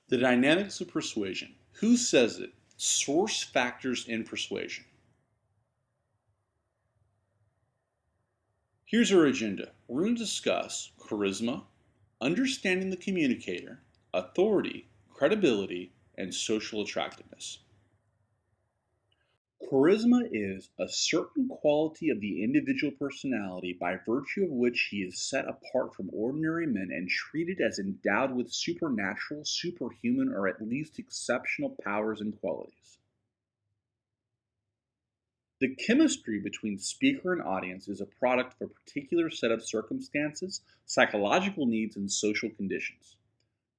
The dynamics of persuasion. Who says it? Source factors in persuasion. Here's our agenda. We're going to discuss charisma, understanding the communicator, authority, credibility, and social attractiveness. Charisma is a certain quality of the individual personality by virtue of which he is set apart from ordinary men and treated as endowed with supernatural, superhuman, or at least exceptional powers and qualities. The chemistry between speaker and audience is a product of a particular set of circumstances, psychological needs, and social conditions.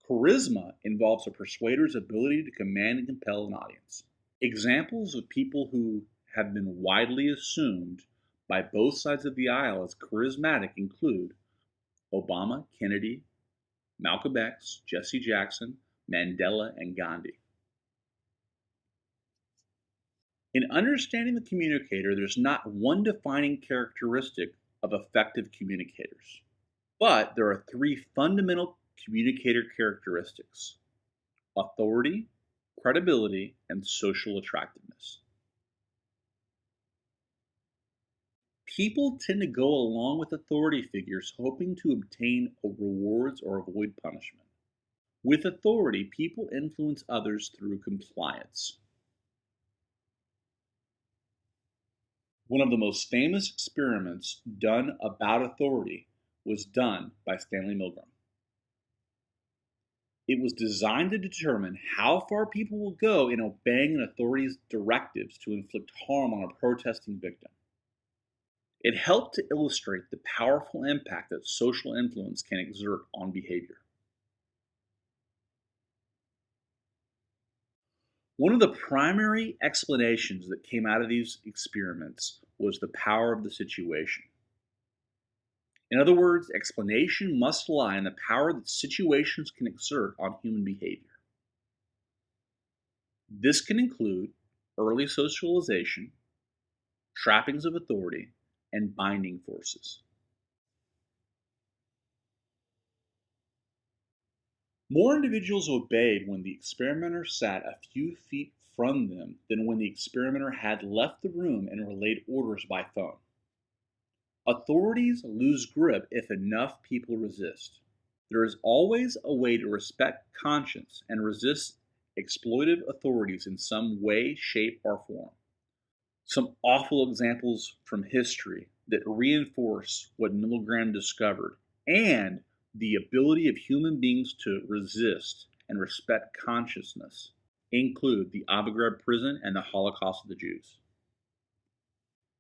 Charisma involves a persuader's ability to command and compel an audience. Examples of people who have been widely assumed by both sides of the aisle as charismatic include Obama, Kennedy, Malcolm X, Jesse Jackson, Mandela, and Gandhi. In understanding the communicator, there's not one defining characteristic of effective communicators, but there are three fundamental communicator characteristics: authority, credibility, and social attractiveness. People tend to go along with authority figures hoping to obtain rewards or avoid punishment. With authority, people influence others through compliance. One of the most famous experiments done about authority was done by Stanley Milgram. It was designed to determine how far people will go in obeying an authority's directives to inflict harm on a protesting victim. It helped to illustrate the powerful impact that social influence can exert on behavior. One of the primary explanations that came out of these experiments was the power of the situation. In other words, explanation must lie in the power that situations can exert on human behavior. This can include early socialization, trappings of authority, and binding forces. More individuals obeyed when the experimenter sat a few feet from them than when the experimenter had left the room and relayed orders by phone. Authorities lose grip if enough people resist. There is always a way to respect conscience and resist exploitive authorities in some way, shape, or form. Some awful examples from history that reinforce what Milgram discovered and the ability of human beings to resist and respect consciousness include the Abu Ghraib prison and the Holocaust of the Jews.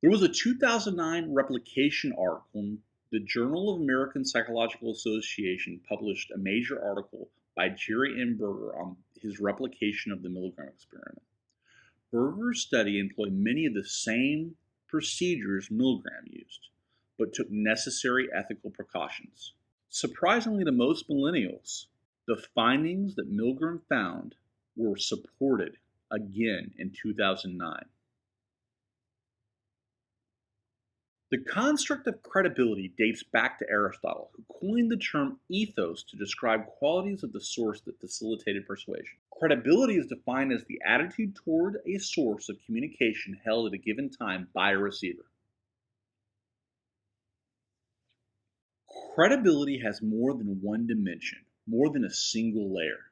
There was a 2009 replication article in the Journal of American Psychological Association published a major article by Jerry M. Berger on his replication of the Milgram experiment. Berger's study employed many of the same procedures Milgram used, but took necessary ethical precautions. Surprisingly to most millennials, the findings that Milgram found were supported again in 2009. The construct of credibility dates back to Aristotle, who coined the term ethos to describe qualities of the source that facilitated persuasion. Credibility is defined as the attitude toward a source of communication held at a given time by a receiver. Credibility has more than one dimension, more than a single layer.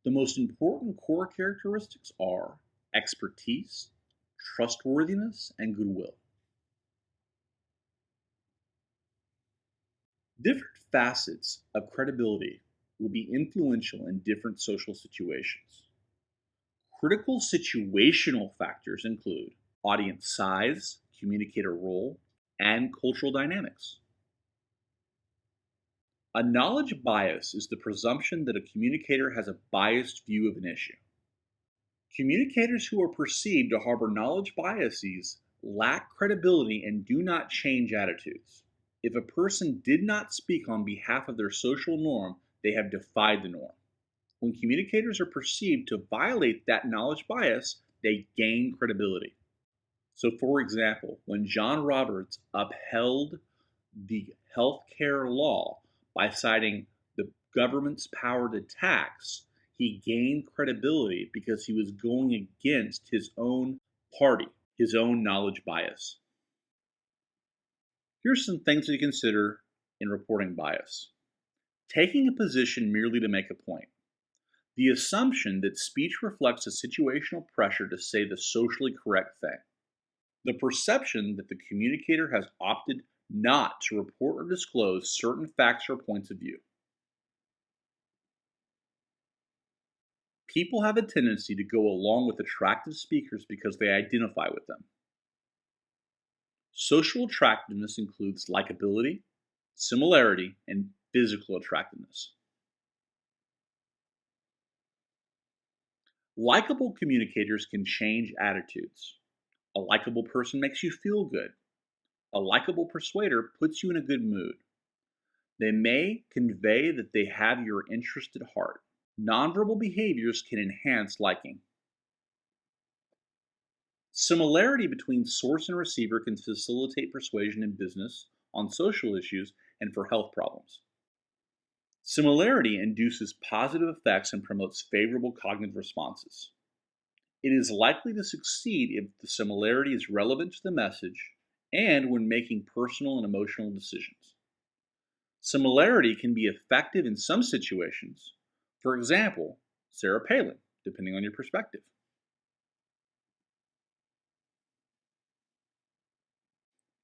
The most important core characteristics are expertise, trustworthiness, and goodwill. Different facets of credibility will be influential in different social situations. Critical situational factors include audience size, communicator role, and cultural dynamics. A knowledge bias is the presumption that a communicator has a biased view of an issue. Communicators who are perceived to harbor knowledge biases lack credibility and do not change attitudes. If a person did not speak on behalf of their social norm, they have defied the norm. When communicators are perceived to violate that knowledge bias, they gain credibility. So, for example, when John Roberts upheld the health care law by citing the government's power to tax, He gained credibility because he was going against his own party, his own knowledge bias. Here's some things to consider in reporting bias. Taking a position merely to make a point. The assumption that speech reflects a situational pressure to say the socially correct thing. The perception that the communicator has opted not to report or disclose certain facts or points of view. People have a tendency to go along with attractive speakers because they identify with them. Social attractiveness includes likability, similarity, and physical attractiveness. Likable communicators can change attitudes. A likable person makes you feel good. A likable persuader puts you in a good mood. They may convey that they have your interest at heart. Nonverbal behaviors can enhance liking. Similarity between source and receiver can facilitate persuasion in business, on social issues, and for health problems. Similarity induces positive effects and promotes favorable cognitive responses. It is likely to succeed if the similarity is relevant to the message and when making personal and emotional decisions. Similarity can be effective in some situations. For example, Sarah Palin, depending on your perspective.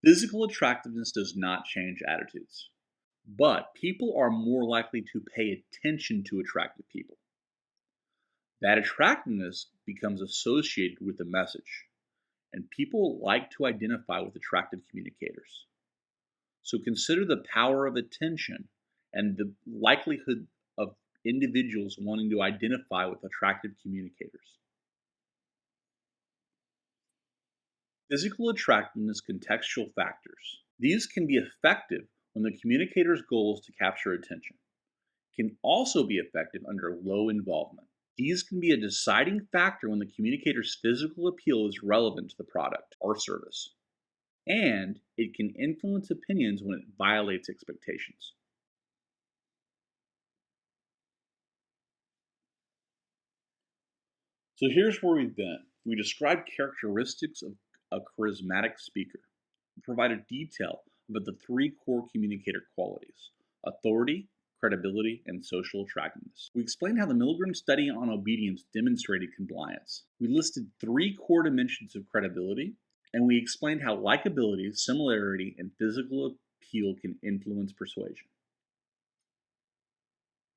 Physical attractiveness does not change attitudes, but people are more likely to pay attention to attractive people. That attractiveness becomes associated with the message, and people like to identify with attractive communicators. So consider the power of attention and the likelihood of individuals wanting to identify with attractive communicators. Physical attractiveness contextual factors. These can be effective when the communicator's goal is to capture attention. Can also be effective under low involvement. These can be a deciding factor when the communicator's physical appeal is relevant to the product or service. And it can influence opinions when it violates expectations. So here's where we've been. We described characteristics of a charismatic speaker. We provided detail about the three core communicator qualities: authority, credibility, and social attractiveness. We explained how the Milgram study on obedience demonstrated compliance. We listed three core dimensions of credibility, and we explained how likability, similarity, and physical appeal can influence persuasion.